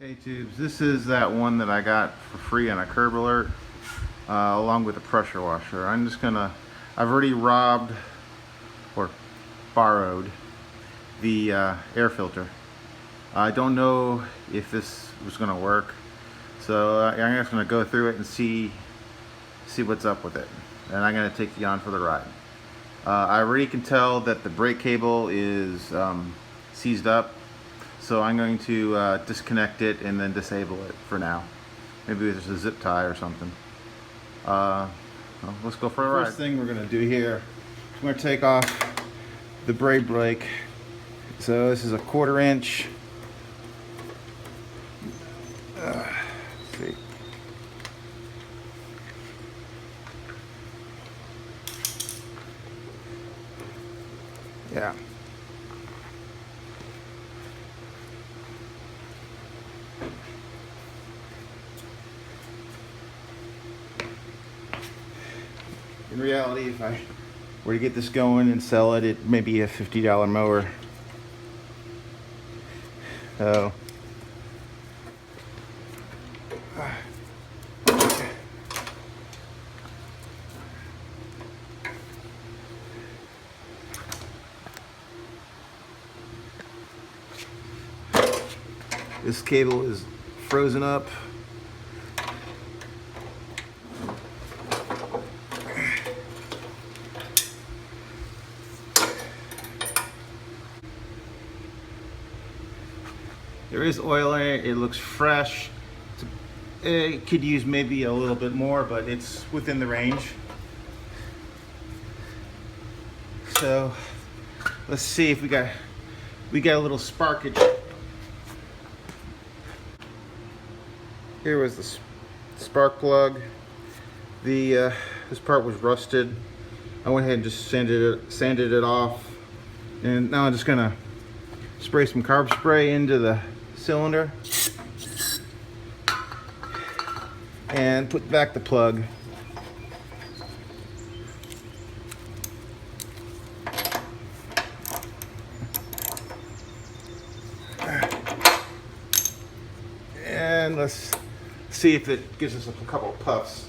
Hey tubes, this is that one that I got for free on a Curb Alert, along with a pressure washer. I've already robbed or borrowed the air filter. I don't know if this was going to work, so I'm just going to go through it and see what's up with it, and I'm going to take you on for the ride. I already can tell that the brake cable is seized up. So I'm going to disconnect it and then disable it for now. Maybe there's a zip tie or something. Well, let's go for a ride. First thing we're going to do here, I'm going to take off the brake. So this is a 1/4 inch. Let's see. Yeah. In reality, if I were to get this going and sell it, it may be a $50 mower. So, this cable is frozen up. There is oil in it. It looks fresh. It could use maybe a little bit more, but it's within the range. So let's see if we got a little sparkage. Here was the spark plug. This part was rusted. I went ahead and just sanded it off, and now I'm just gonna spray some carb spray into the cylinder and put back the plug. And let's see if it gives us a couple of puffs.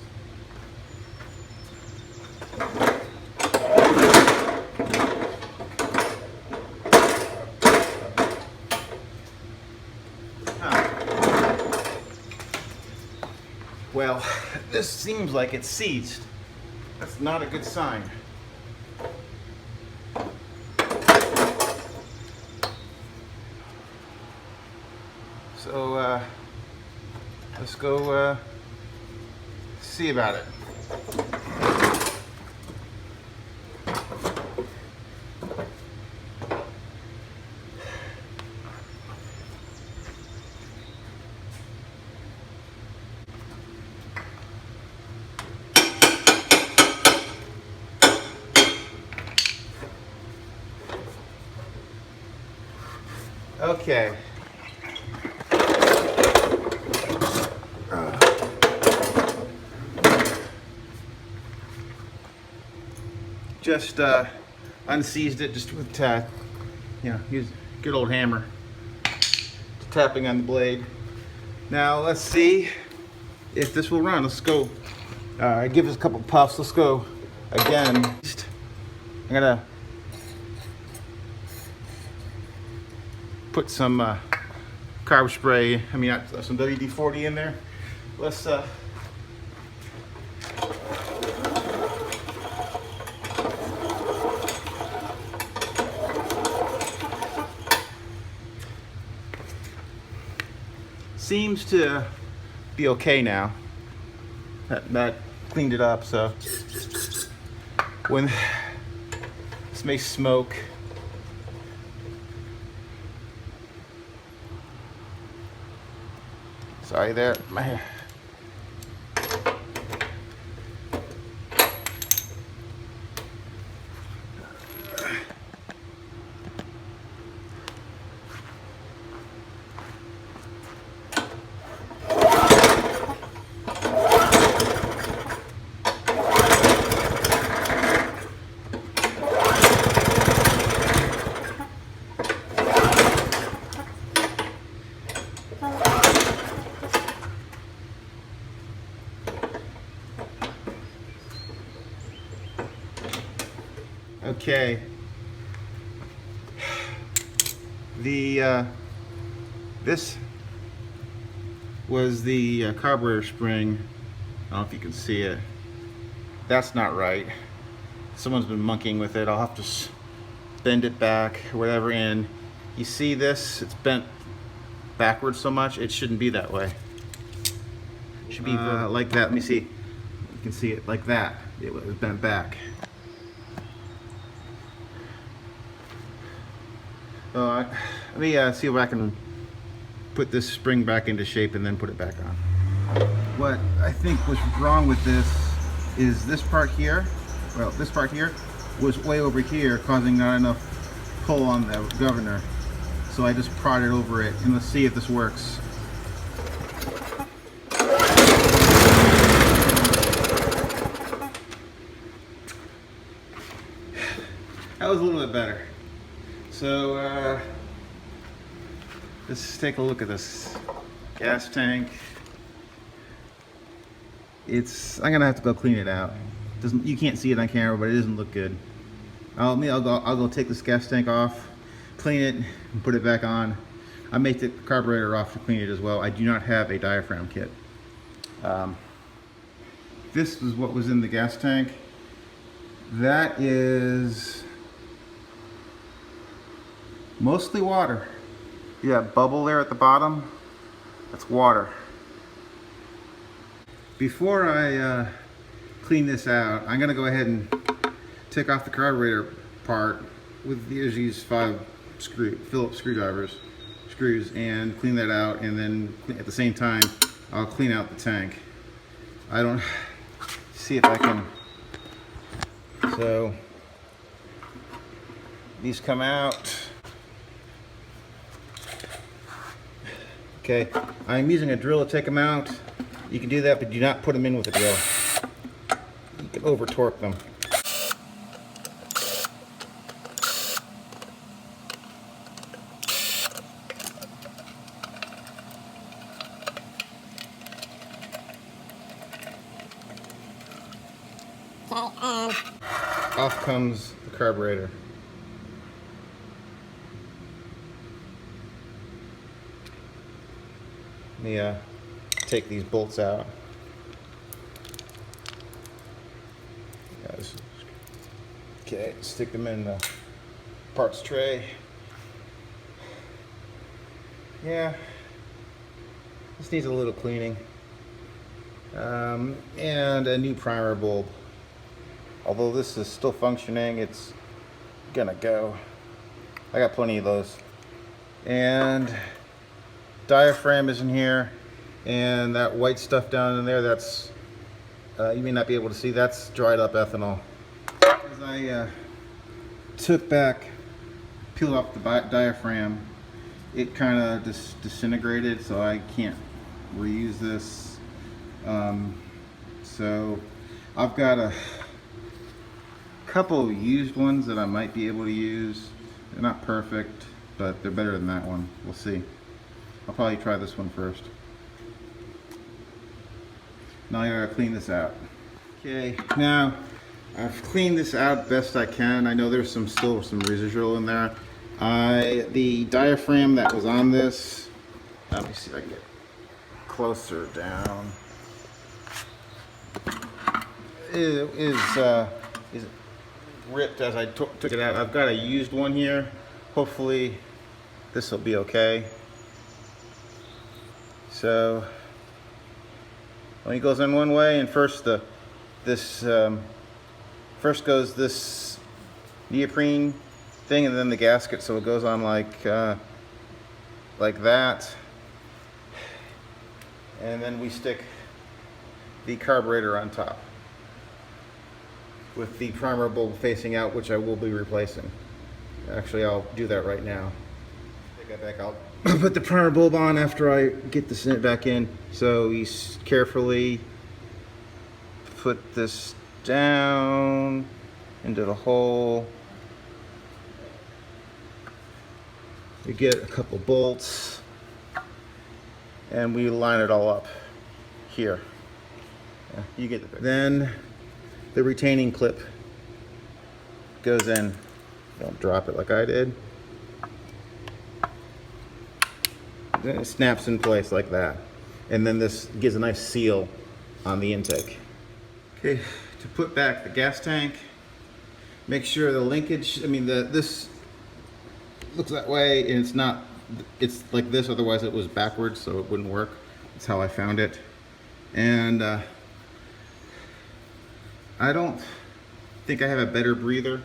Well, this seems like it's seized. That's not a good sign. So let's go see about it. Okay. Just unseized it just with use a good old hammer, just tapping on the blade. Now let's see if this will run. Let's go. Give us a couple puffs. Let's go again. I'm gonna put some carb spray, some WD-40 in there. Let's seems to be okay now. That cleaned it up, so when this may smoke. Sorry there. Okay. This was the carburetor spring. I don't know if you can see it. That's not right. Someone's been monkeying with it. I'll have to bend it back or whatever. And you see this? It's bent backwards so much. It shouldn't be that way. It should be like that. Let me see. You can see it like that. It was bent back. Let me see if I can put this spring back into shape and then put it back on. What I think was wrong with this is this part here. Well, this part here was way over here, causing not enough pull on the governor. So I just prodded over it, and let's see if this works. That was a little bit better. So let's take a look at this gas tank. I'm gonna have to go clean it out. You can't see it on camera, but it doesn't look good. I'll go take this gas tank off, clean it, and put it back on. I may take the carburetor off to clean it as well. I do not have a diaphragm kit. This is what was in the gas tank. That is mostly water. You have bubble there at the bottom. That's water. Before I clean this out, I'm gonna go ahead and take off the carburetor part with these 5 Phillips screws, and clean that out, and then at the same time I'll clean out the tank. I don't see if I can. So these come out. Okay, I'm using a drill to take them out. You can do that, but do not put them in with a drill. You can over torque them. Okay, and off comes the carburetor. Let me take these bolts out. Okay, stick them in the parts tray. Yeah, this needs a little cleaning. And a new primer bulb. Although this is still functioning, it's gonna go. I got plenty of those. And diaphragm is in here, and that white stuff down in there, that's you may not be able to see, that's dried up ethanol. As I peeled off the diaphragm, it kind of just disintegrated, so I can't reuse this. So I've got a couple used ones that I might be able to use. They're not perfect, but they're better than that one. We'll see. I'll probably try this one first. Now I gotta clean this out. Okay, now I've cleaned this out best I can. I know there's still some residual in there. The diaphragm that was on this, let me see if I can get closer down. Is ripped as I took it out. I've got a used one here. Hopefully this will be okay. So it goes in one way, and first goes this neoprene thing, and then the gasket. So it goes on like that, and then we stick the carburetor on top with the primer bulb facing out, which I will be replacing. Actually, I'll do that right now. Take that back out. Put the primer bulb on after I get this back in. So you carefully put this down into the hole. You get a couple bolts, and we line it all up here. Yeah, you get the picture. Then the retaining clip goes in. Don't drop it like I did. Then it snaps in place like that. And then this gives a nice seal on the intake. Okay, to put back the gas tank, make sure the linkage, this looks that way, and it's like this, otherwise it was backwards, so it wouldn't work. That's how I found it. And I don't think I have a better breather.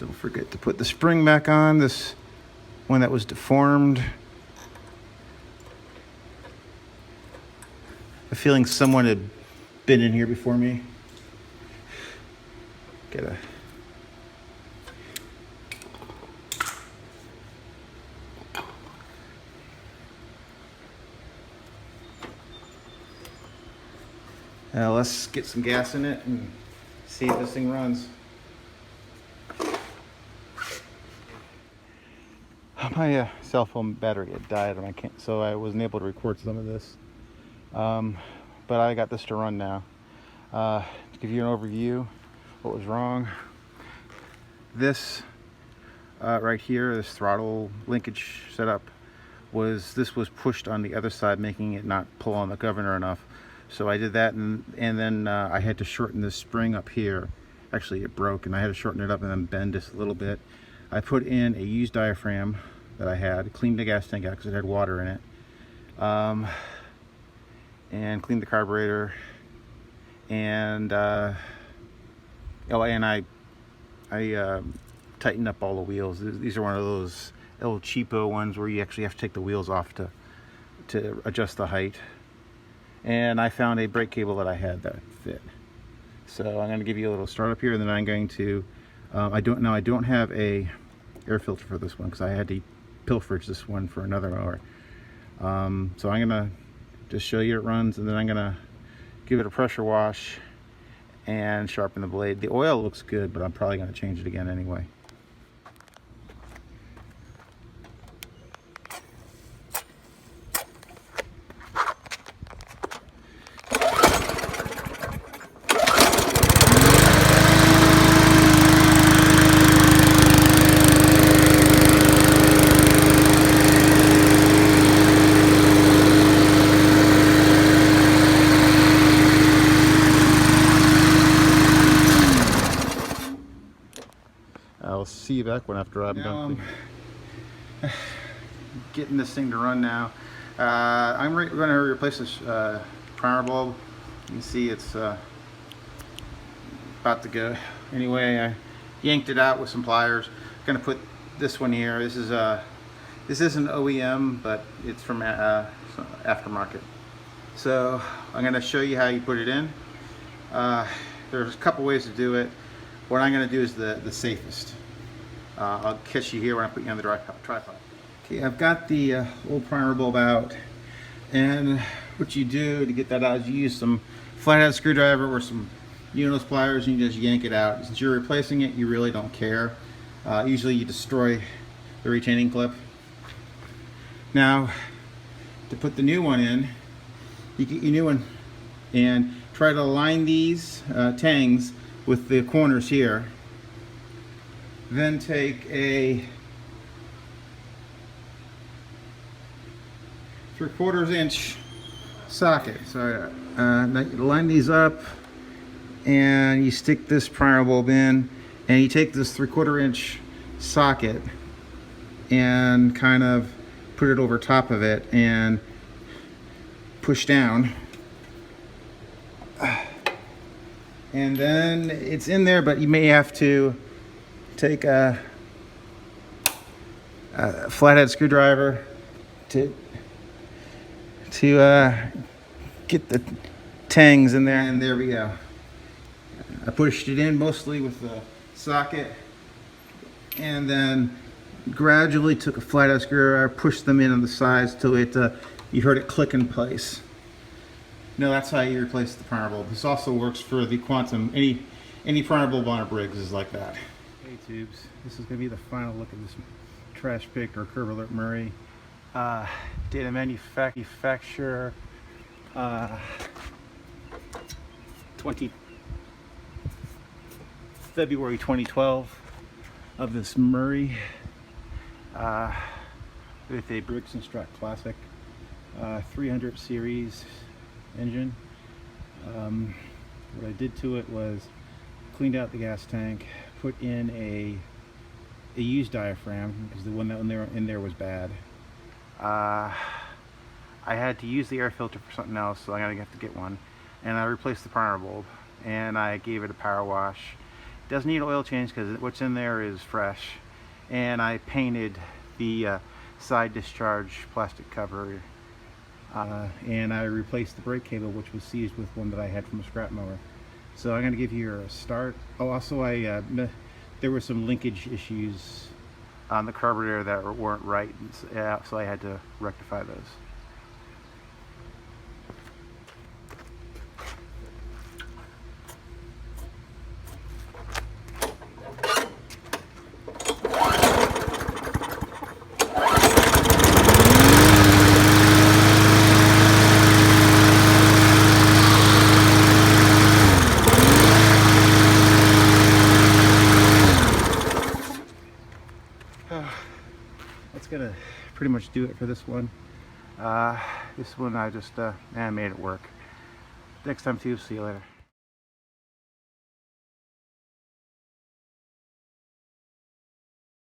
Don't forget to put the spring back on, this one that was deformed. I'm feeling someone had been in here before me. Let's get some gas in it and see if this thing runs. My cell phone battery had died, and so I wasn't able to record some of this. But I got this to run now. To give you an overview, what was wrong. This right here, this throttle linkage setup, was pushed on the other side, making it not pull on the governor enough. So I did that, and then I had to shorten this spring up here. Actually, it broke, and I had to shorten it up and then bend this a little bit. I put in a used diaphragm that I had, cleaned the gas tank out because it had water in it, and cleaned the carburetor, and I tightened up all the wheels. These are one of those old cheapo ones where you actually have to take the wheels off to adjust the height. And I found a brake cable that I had that fit. So I'm going to give you a little startup here, and then I'm going to I don't have a air filter for this one because I had to pilferage this one for another mower. So I'm gonna just show you it runs, and then I'm gonna give it a pressure wash and sharpen the blade. The oil looks good, but I'm probably gonna change it again anyway. I'll see you back after I'm done. Getting this thing to run now. I'm going to replace this primer bulb. You can see it's about to go. Anyway, I yanked it out with some pliers. I'm going to put this one here. This is an OEM, but it's from aftermarket. So I'm going to show you how you put it in. There's a couple ways to do it. What I'm going to do is the safest. I'll catch you here when I put you on the tripod. Okay, I've got the old primer bulb out, and what you do to get that out is you use some flathead screwdriver or some Unos pliers, and you just yank it out. Since you're replacing it, you really don't care. Usually you destroy the retaining clip. Now, to put the new one in, you get your new one and try to align these tangs with the corners here. Then take a 3/4 inch socket. So line these up, and you stick this primer bulb in, and you take this 3/4 inch socket and kind of put it over top of it and push down. And then it's in there, but you may have to take a flathead screwdriver to get the tangs in there. And there we go. I pushed it in mostly with the socket, and then gradually took a flathead screwdriver, pushed them in on the sides till it you heard it click in place. No, that's how you replace the primer bulb. This also works for the Quantum. Any primer bulb on a Briggs is like that. Hey tubes, this is going to be the final look at this trash pick or curb alert Murray. Data manufacturer 20 February 2012 of this Murray with a Briggs & Strutt Classic 300 series engine. What I did to it was cleaned out the gas tank, put in a used diaphragm because the one that in there was bad. I had to use the air filter for something else, so I'm gonna have to get one. And I replaced the primer bulb, and I gave it a power wash. It doesn't need an oil change because what's in there is fresh. And I painted the side discharge plastic cover, and I replaced the brake cable, which was seized with one that I had from a scrap mower. So I'm going to give you a start. Oh, also there were some linkage issues on the carburetor that weren't right, so I had to rectify those. That's gonna pretty much do it for this one. This one I just made it work. Next time, too. See you later.